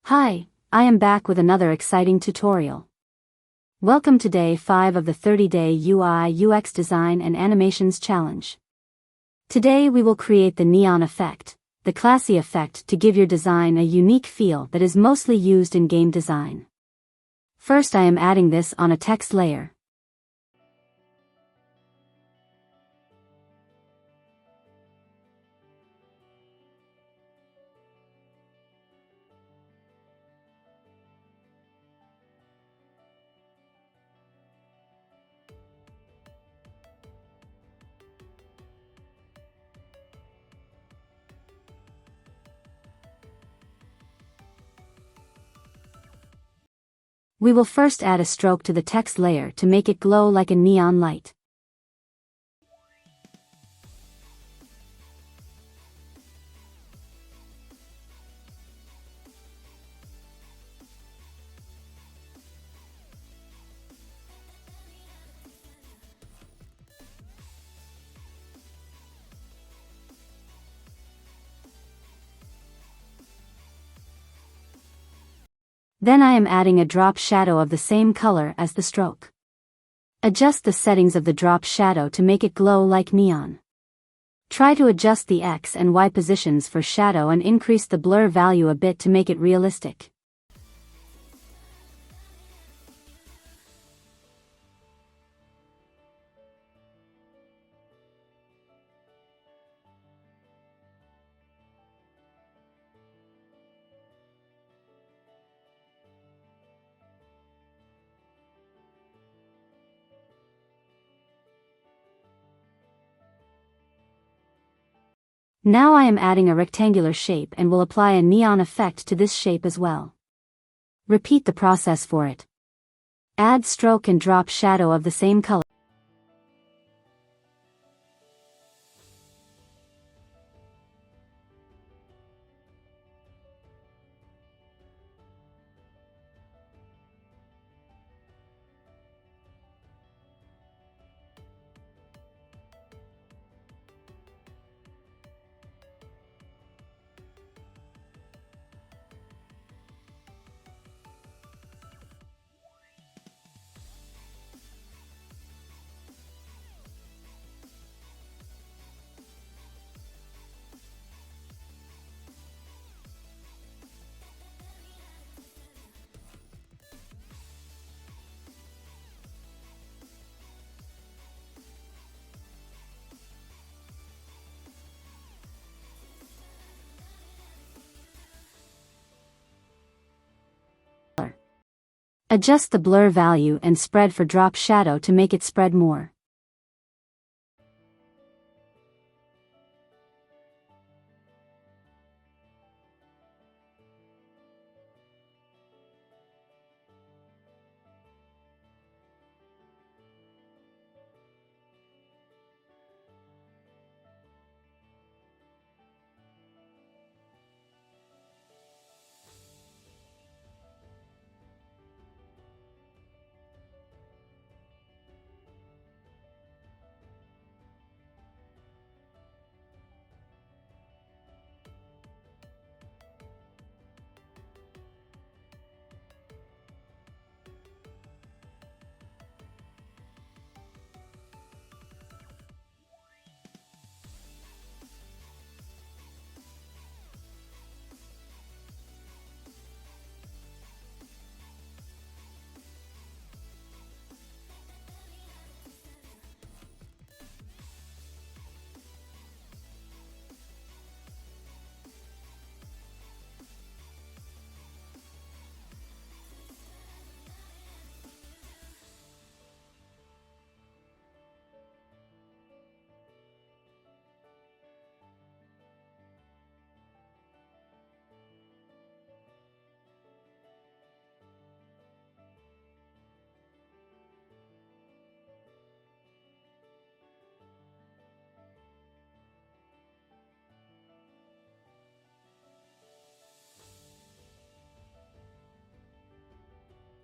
Hi, I am back with another exciting tutorial. Welcome to day 5 of the 30-day UI/UX Design and Animations Challenge. Today we will create the neon effect, the classy effect to give your design a unique feel that is mostly used in game design. First I am adding this on a text layer. We will first add a stroke to the text layer to make it glow like a neon light. Then I am adding a drop shadow of the same color as the stroke. Adjust the settings of the drop shadow to make it glow like neon. Try to adjust the X and Y positions for shadow and increase the blur value a bit to make it realistic. Now I am adding a rectangular shape and will apply a neon effect to this shape as well. Repeat the process for it. Add stroke and drop shadow of the same color. Adjust the blur value and spread for drop shadow to make it spread more.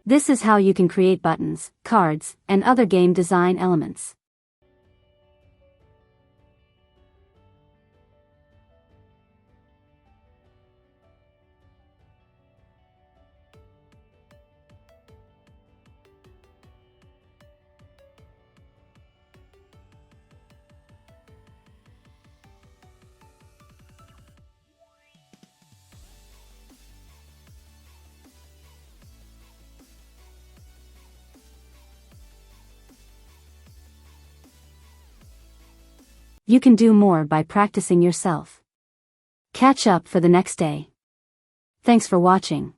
This is how you can create buttons, cards, and other game design elements. You can do more by practicing yourself. Catch up for the next day. Thanks for watching.